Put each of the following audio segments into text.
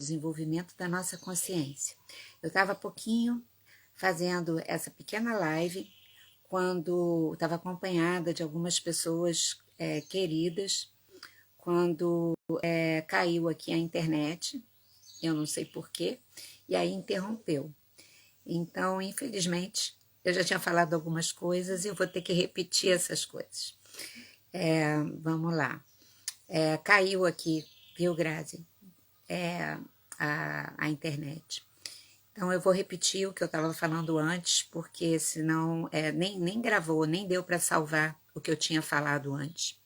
desenvolvimento da nossa consciência. Eu estava há pouquinho fazendo essa pequena live quando estava acompanhada de algumas pessoas queridas, quando caiu aqui a internet, eu não sei porquê, e aí interrompeu. Então, infelizmente, eu já tinha falado algumas coisas e eu vou ter que repetir essas coisas. Vamos lá. Caiu aqui, viu, Grazi? A internet. Então, eu vou repetir o que eu estava falando antes, porque senão nem gravou, nem deu para salvar o que eu tinha falado antes.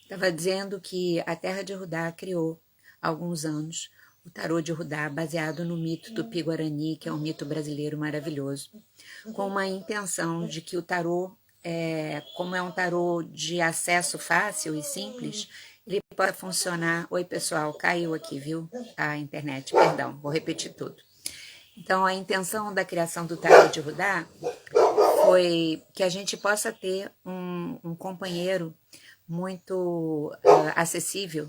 Estava dizendo que a Terra de Rudá criou, há alguns anos, o tarô de Rudá, baseado no mito Tupi-Guarani, que é um mito brasileiro maravilhoso, com uma intenção de que o tarô, como é um tarô de acesso fácil e simples, ele pode funcionar... Oi, pessoal, caiu aqui, viu? A internet, perdão, vou repetir tudo. Então, a intenção da criação do tarô de Rudá foi que a gente possa ter um companheiro muito acessível,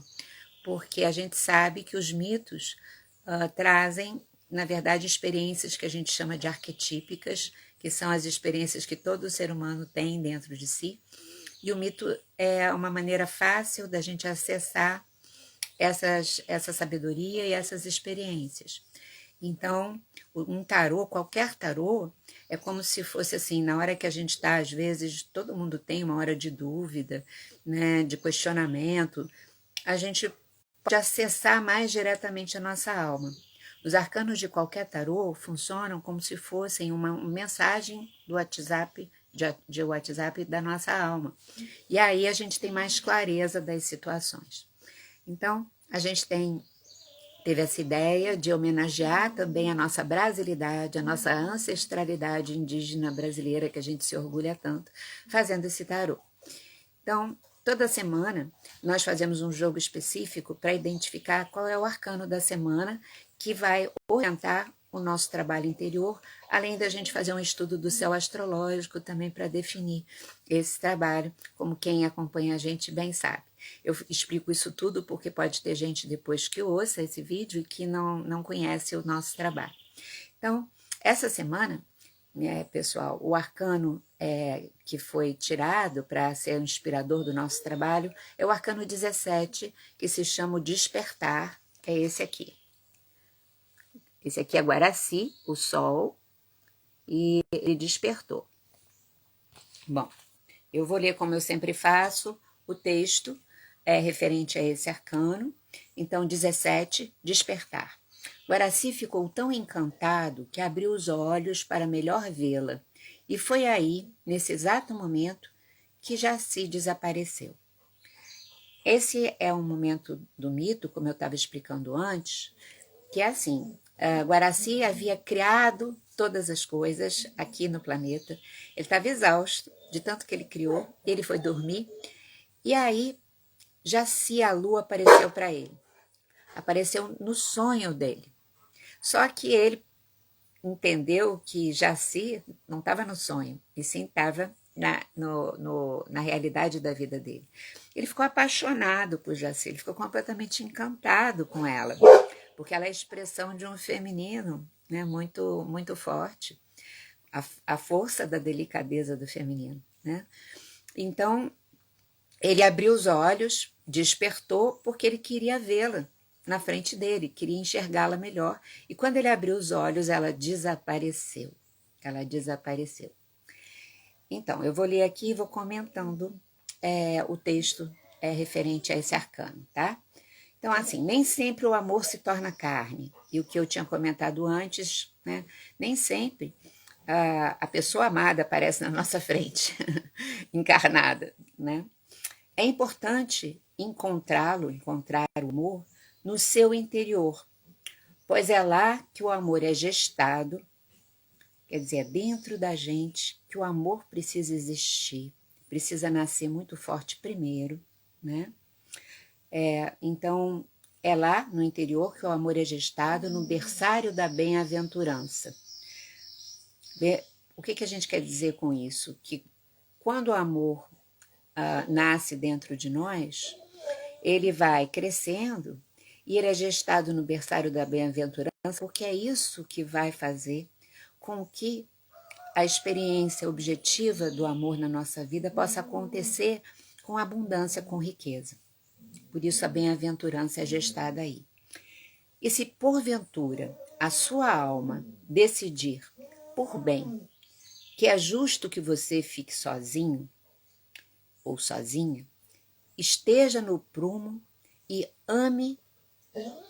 porque a gente sabe que os mitos trazem, na verdade, experiências que a gente chama de arquetípicas, que são as experiências que todo ser humano tem dentro de si, e o mito é uma maneira fácil da gente acessar essa sabedoria e essas experiências. Então, um tarô, qualquer tarô, é como se fosse assim, na hora que a gente está, às vezes, todo mundo tem uma hora de dúvida, né, de questionamento, a gente pode acessar mais diretamente a nossa alma. Os arcanos de qualquer tarô funcionam como se fossem uma mensagem do WhatsApp, de WhatsApp da nossa alma. E aí a gente tem mais clareza das situações. Então, a gente teve essa ideia de homenagear também a nossa brasilidade, a nossa ancestralidade indígena brasileira, que a gente se orgulha tanto, fazendo esse tarô. Então, toda semana, nós fazemos um jogo específico para identificar qual é o arcano da semana que vai orientar o nosso trabalho interior, além da gente fazer um estudo do céu astrológico também para definir esse trabalho, como quem acompanha a gente bem sabe. Eu explico isso tudo porque pode ter gente depois que ouça esse vídeo e que não conhece o nosso trabalho. Então, essa semana, pessoal, o arcano que foi tirado para ser o inspirador do nosso trabalho é o arcano 17, que se chama o Despertar, é esse aqui. Esse aqui é Guaraci, o Sol, e ele despertou. Bom, eu vou ler como eu sempre faço, o texto referente a esse arcano. Então, 17, Despertar. Guaraci ficou tão encantado que abriu os olhos para melhor vê-la, e foi aí, nesse exato momento, que Jaci desapareceu. Esse é um momento do mito, como eu estava explicando antes, que é assim, Guaraci havia criado todas as coisas aqui no planeta, ele estava exausto de tanto que ele criou, ele foi dormir, e aí Jaci, a lua, apareceu para ele, apareceu no sonho dele, só que ele entendeu que Jaci não estava no sonho, e sim estava na realidade da vida dele. Ele ficou apaixonado por Jaci, ele ficou completamente encantado com ela, porque ela é a expressão de um feminino, né, muito, muito forte, a força da delicadeza do feminino, né? Então, ele abriu os olhos, despertou, porque ele queria vê-la na frente dele, queria enxergá-la melhor. E quando ele abriu os olhos, ela desapareceu. Ela desapareceu. Então, eu vou ler aqui e vou comentando o texto referente a esse arcano, tá? Então, assim, nem sempre o amor se torna carne. E o que eu tinha comentado antes, né? Nem sempre a pessoa amada aparece na nossa frente, encarnada, né? É importante encontrar o amor no seu interior, pois é lá que o amor é gestado, quer dizer, é dentro da gente que o amor precisa existir, precisa nascer muito forte primeiro, né? Então, é lá no interior que o amor é gestado, no berçário da bem-aventurança. O que a gente quer dizer com isso? Que quando o amor nasce dentro de nós, ele vai crescendo E ele é gestado no berçário da bem-aventurança, porque é isso que vai fazer com que a experiência objetiva do amor na nossa vida possa acontecer com abundância, com riqueza. Por isso a bem-aventurança é gestada aí. E se porventura a sua alma decidir por bem que é justo que você fique sozinho ou sozinha, esteja no prumo e ame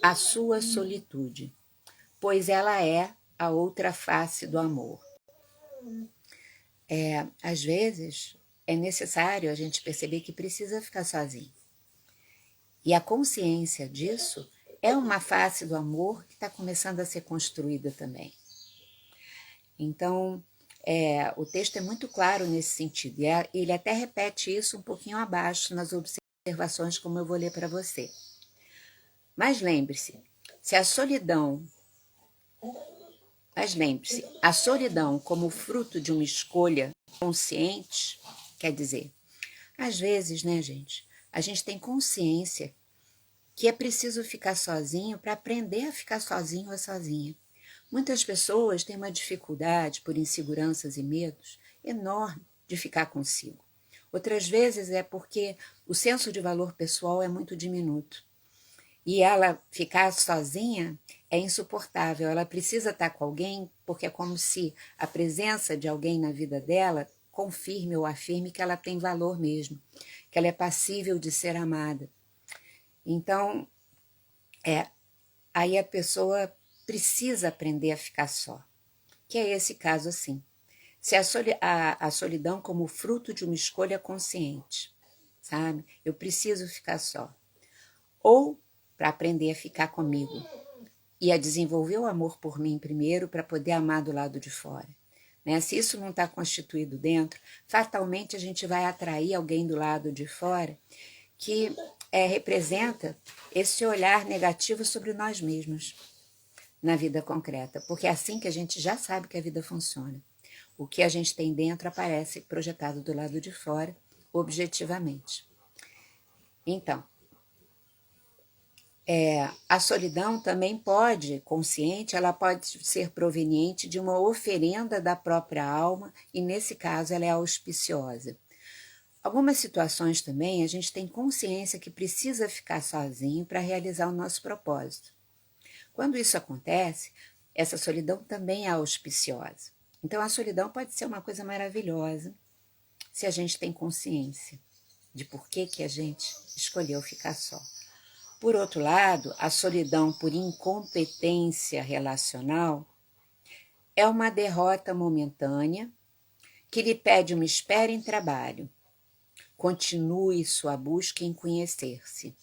a sua solitude, pois ela é a outra face do amor. Às vezes é necessário a gente perceber que precisa ficar sozinho. E a consciência disso é uma face do amor que está começando a ser construída também. Então, o texto é muito claro nesse sentido. E ele até repete isso um pouquinho abaixo nas observações, como eu vou ler para você. Mas lembre-se, a solidão como fruto de uma escolha consciente, quer dizer, às vezes, né, gente, a gente tem consciência que é preciso ficar sozinho para aprender a ficar sozinho ou sozinha. Muitas pessoas têm uma dificuldade, por inseguranças e medos, enorme de ficar consigo. Outras vezes é porque o senso de valor pessoal é muito diminuto. E ela ficar sozinha é insuportável. Ela precisa estar com alguém, porque é como se a presença de alguém na vida dela confirme ou afirme que ela tem valor mesmo, que ela é passível de ser amada. Então, aí a pessoa precisa aprender a ficar só, que é esse caso assim. Se a solidão como fruto de uma escolha consciente, sabe? Eu preciso ficar só. Ou para aprender a ficar comigo e a desenvolver o amor por mim primeiro para poder amar do lado de fora. Né? Se isso não está constituído dentro, fatalmente a gente vai atrair alguém do lado de fora que representa esse olhar negativo sobre nós mesmos na vida concreta, porque é assim que a gente já sabe que a vida funciona. O que a gente tem dentro aparece projetado do lado de fora, objetivamente. Então, a solidão também pode, consciente, ela pode ser proveniente de uma oferenda da própria alma, e nesse caso ela é auspiciosa. Algumas situações também a gente tem consciência que precisa ficar sozinho para realizar o nosso propósito. Quando isso acontece, essa solidão também é auspiciosa. Então a solidão pode ser uma coisa maravilhosa se a gente tem consciência de por que a gente escolheu ficar só. Por outro lado, a solidão por incompetência relacional é uma derrota momentânea que lhe pede uma espera em trabalho. Continue sua busca em conhecer-se.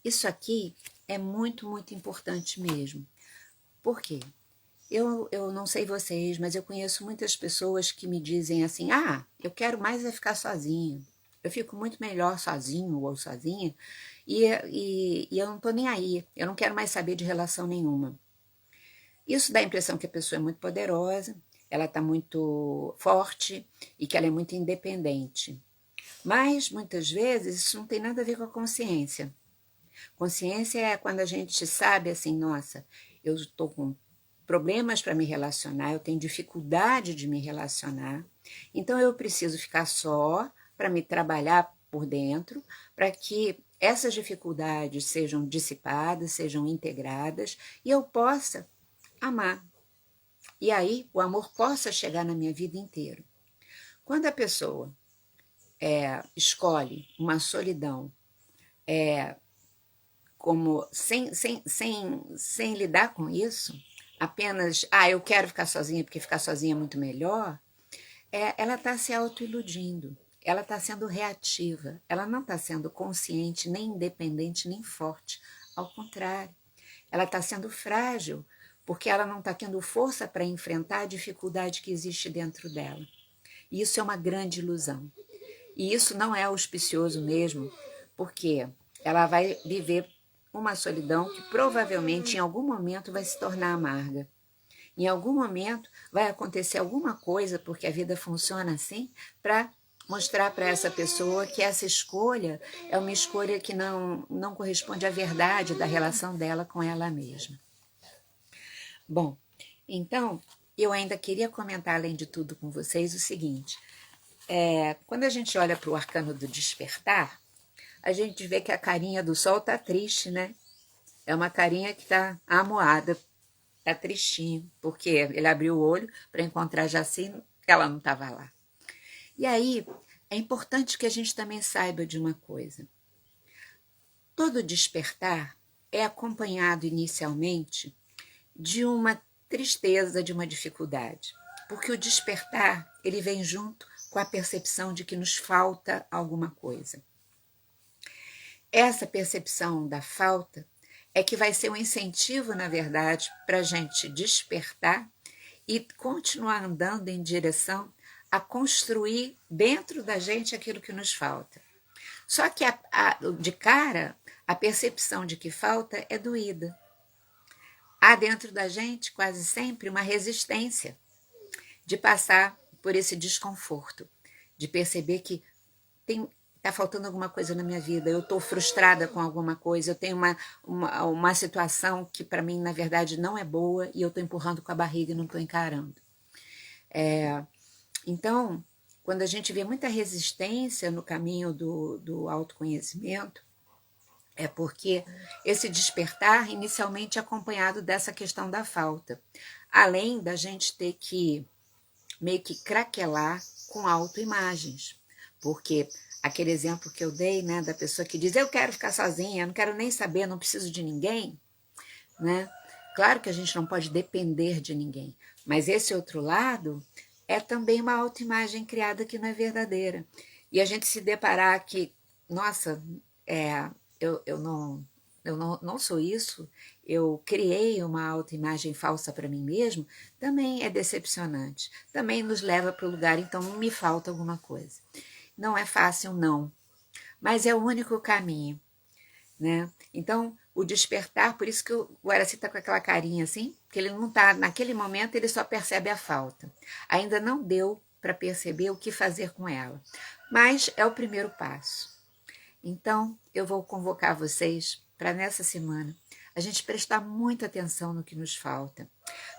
Isso aqui é muito, muito importante mesmo. Por quê? Eu não sei vocês, mas eu conheço muitas pessoas que me dizem assim, eu quero mais é ficar sozinho. Eu fico muito melhor sozinho ou sozinha e eu não estou nem aí. Eu não quero mais saber de relação nenhuma. Isso dá a impressão que a pessoa é muito poderosa, ela está muito forte e que ela é muito independente. Mas, muitas vezes, isso não tem nada a ver com a consciência. Consciência é quando a gente sabe assim, nossa, eu estou com problemas para me relacionar, eu tenho dificuldade de me relacionar, então eu preciso ficar só para me trabalhar por dentro, para que essas dificuldades sejam dissipadas, sejam integradas e eu possa amar. E aí o amor possa chegar na minha vida inteira. Quando a pessoa escolhe uma solidão como sem lidar com isso, apenas, eu quero ficar sozinha porque ficar sozinha é muito melhor, ela está se autoiludindo, ela está sendo reativa, ela não está sendo consciente, nem independente, nem forte. Ao contrário, ela está sendo frágil, porque ela não está tendo força para enfrentar a dificuldade que existe dentro dela. E isso é uma grande ilusão. E isso não é auspicioso mesmo, porque ela vai viver uma solidão que provavelmente em algum momento vai se tornar amarga. Em algum momento vai acontecer alguma coisa, porque a vida funciona assim, para mostrar para essa pessoa que essa escolha é uma escolha que não corresponde à verdade da relação dela com ela mesma. Bom, então, eu ainda queria comentar, além de tudo, com vocês o seguinte. Quando a gente olha para o arcano do despertar, a gente vê que a carinha do sol tá triste, né? É uma carinha que tá amuada, tá tristinho, porque ele abriu o olho para encontrar Jacine, ela não estava lá. E aí, é importante que a gente também saiba de uma coisa. Todo despertar é acompanhado inicialmente de uma tristeza, de uma dificuldade. Porque o despertar, ele vem junto com a percepção de que nos falta alguma coisa. Essa percepção da falta é que vai ser um incentivo, na verdade, para a gente despertar e continuar andando em direção a construir dentro da gente aquilo que nos falta. Só que de cara, a percepção de que falta é doída. Há dentro da gente quase sempre uma resistência de passar por esse desconforto, de perceber que está faltando alguma coisa na minha vida, eu estou frustrada com alguma coisa, eu tenho uma situação que para mim, na verdade, não é boa e eu estou empurrando com a barriga e não estou encarando. Então, quando a gente vê muita resistência no caminho do autoconhecimento, é porque esse despertar inicialmente é acompanhado dessa questão da falta, além da gente ter que meio que craquelar com autoimagens, porque aquele exemplo que eu dei, né, da pessoa que diz, eu quero ficar sozinha, não quero nem saber, não preciso de ninguém, né? Claro que a gente não pode depender de ninguém, mas esse outro lado é também uma autoimagem criada que não é verdadeira. E a gente se deparar que, nossa, eu não sou isso, eu criei uma autoimagem falsa para mim mesmo, também é decepcionante. Também nos leva para o lugar, então me falta alguma coisa. Não é fácil, não, mas é o único caminho, né? Então, o despertar, por isso que o Guaraci está com aquela carinha assim, porque ele não está, naquele momento ele só percebe a falta. Ainda não deu para perceber o que fazer com ela, mas é o primeiro passo. Então, eu vou convocar vocês para nessa semana a gente prestar muita atenção no que nos falta,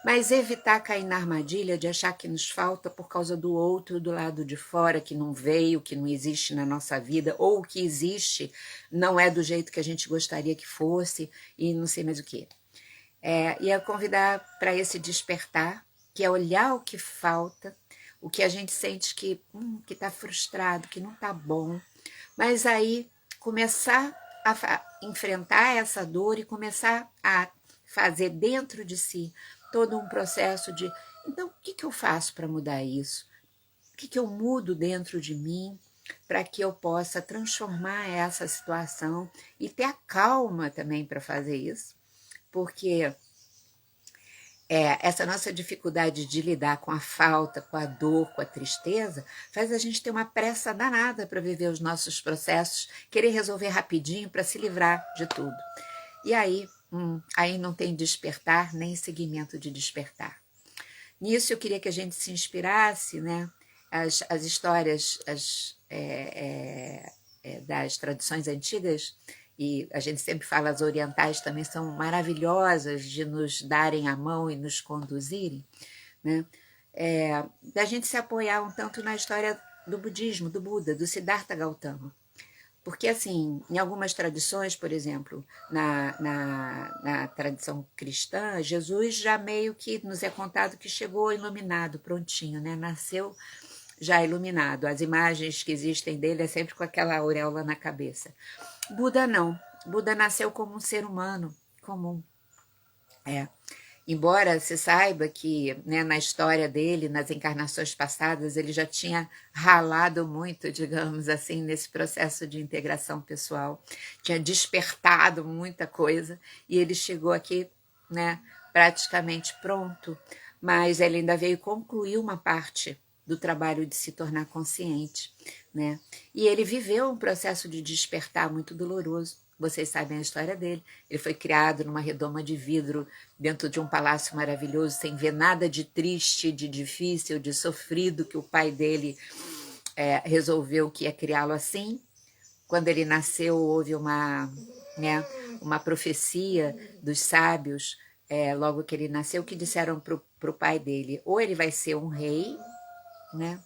mas evitar cair na armadilha de achar que nos falta por causa do outro do lado de fora, que não veio, que não existe na nossa vida, ou o que existe não é do jeito que a gente gostaria que fosse, e não sei mais o que. E é convidar para esse despertar, que é olhar o que falta, o que a gente sente que está frustrado, que não está bom, mas aí começar a enfrentar essa dor e começar a fazer dentro de si todo um processo de, então, o que eu faço para mudar isso? O que eu mudo dentro de mim para que eu possa transformar essa situação e ter a calma também para fazer isso? Porque essa nossa dificuldade de lidar com a falta, com a dor, com a tristeza, faz a gente ter uma pressa danada para viver os nossos processos, querer resolver rapidinho para se livrar de tudo. E aí não tem despertar, nem seguimento de despertar. Nisso eu queria que a gente se inspirasse, né? As histórias das tradições antigas, e a gente sempre fala, as orientais também são maravilhosas de nos darem a mão e nos conduzirem, né? Da gente se apoiar um tanto na história do budismo, do Buda, do Siddhartha Gautama. Porque, assim, em algumas tradições, por exemplo, na tradição cristã, Jesus já meio que nos é contado que chegou iluminado, prontinho, né? Nasceu já iluminado. As imagens que existem dele é sempre com aquela auréola na cabeça. Buda não. Buda nasceu como um ser humano comum. Embora se saiba que, né, na história dele, nas encarnações passadas, ele já tinha ralado muito, digamos assim, nesse processo de integração pessoal, tinha despertado muita coisa e ele chegou aqui, né, praticamente pronto, mas ele ainda veio concluir uma parte do trabalho de se tornar consciente, né? E ele viveu um processo de despertar muito doloroso. Vocês sabem a história dele. Ele foi criado numa redoma de vidro, dentro de um palácio maravilhoso, sem ver nada de triste, de difícil, de sofrido que o pai dele resolveu que ia criá-lo assim. Quando ele nasceu, houve uma profecia dos sábios, logo que ele nasceu, que disseram para o pai dele, ou ele vai ser um rei, né?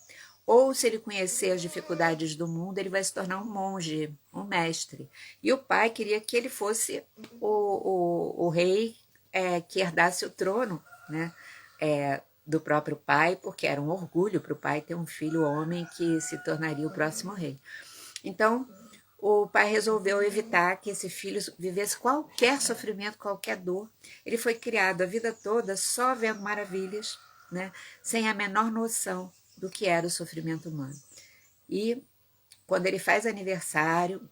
Ou se ele conhecer as dificuldades do mundo, ele vai se tornar um monge, um mestre. E o pai queria que ele fosse o rei que herdasse o trono, né? Do próprio pai, porque era um orgulho para o pai ter um filho homem que se tornaria o próximo rei. Então, o pai resolveu evitar que esse filho vivesse qualquer sofrimento, qualquer dor. Ele foi criado a vida toda só vendo maravilhas, né? Sem a menor noção do que era o sofrimento humano. E quando ele faz aniversário,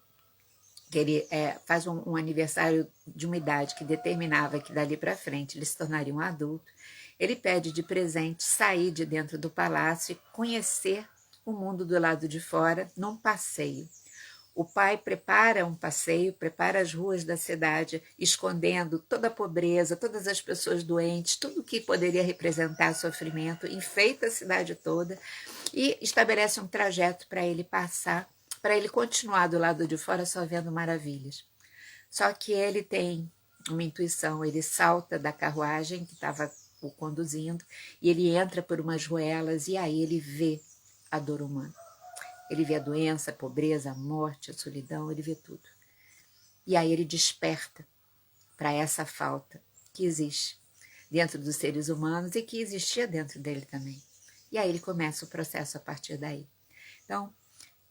que ele faz um aniversário de uma idade que determinava que dali para frente ele se tornaria um adulto, ele pede de presente sair de dentro do palácio e conhecer o mundo do lado de fora num passeio. O pai prepara um passeio, prepara as ruas da cidade, escondendo toda a pobreza, todas as pessoas doentes, tudo que poderia representar sofrimento, enfeita a cidade toda e estabelece um trajeto para ele passar, para ele continuar do lado de fora só vendo maravilhas. Só que ele tem uma intuição, ele salta da carruagem que estava o conduzindo e ele entra por umas ruelas e aí ele vê a dor humana. Ele vê a doença, a pobreza, a morte, a solidão, ele vê tudo. E aí ele desperta para essa falta que existe dentro dos seres humanos e que existia dentro dele também. E aí ele começa o processo a partir daí. Então,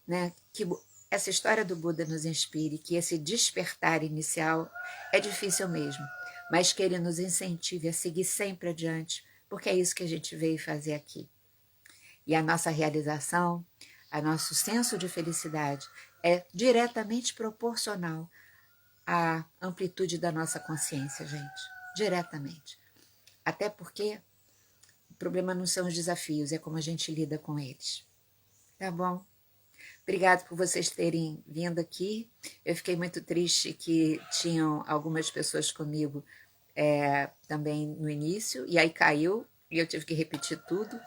né, que essa história do Buda nos inspire, que esse despertar inicial é difícil mesmo, mas que ele nos incentive a seguir sempre adiante, porque é isso que a gente veio fazer aqui. E a nossa realização, o nosso senso de felicidade é diretamente proporcional à amplitude da nossa consciência, gente. Diretamente. Até porque o problema não são os desafios, é como a gente lida com eles. Tá bom? Obrigado por vocês terem vindo aqui. Eu fiquei muito triste que tinham algumas pessoas comigo também no início, e aí caiu, e eu tive que repetir tudo.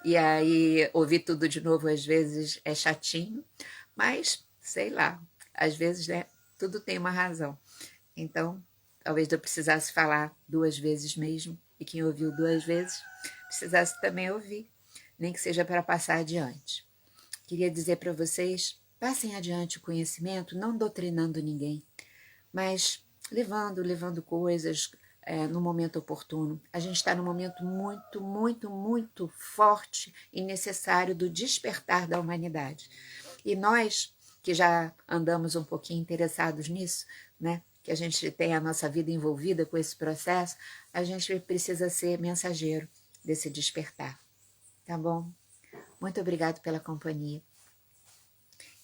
E aí ouvir tudo de novo às vezes é chatinho, mas sei lá, às vezes, né, tudo tem uma razão. Então, talvez eu precisasse falar 2 vezes mesmo, e quem ouviu 2 vezes precisasse também ouvir, nem que seja para passar adiante. Queria dizer para vocês, passem adiante o conhecimento, não doutrinando ninguém, mas levando coisas no momento oportuno. A gente está num momento muito, muito, muito forte e necessário do despertar da humanidade. E nós, que já andamos um pouquinho interessados nisso, né, que a gente tem a nossa vida envolvida com esse processo, a gente precisa ser mensageiro desse despertar. Tá bom? Muito obrigado pela companhia.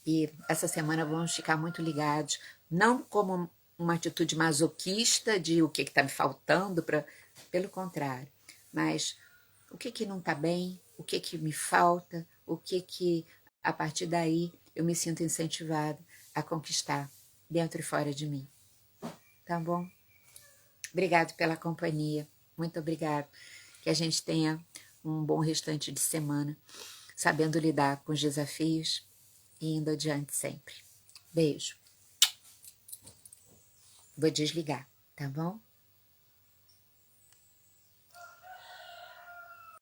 E essa semana vamos ficar muito ligados, não como uma atitude masoquista de o que está me faltando, pelo contrário, mas o que não está bem, o que me falta, o que a partir daí eu me sinto incentivada a conquistar dentro e fora de mim. Tá bom? Obrigado pela companhia, muito obrigado. Que a gente tenha um bom restante de semana, sabendo lidar com os desafios e indo adiante sempre. Beijo. Vou desligar, tá bom?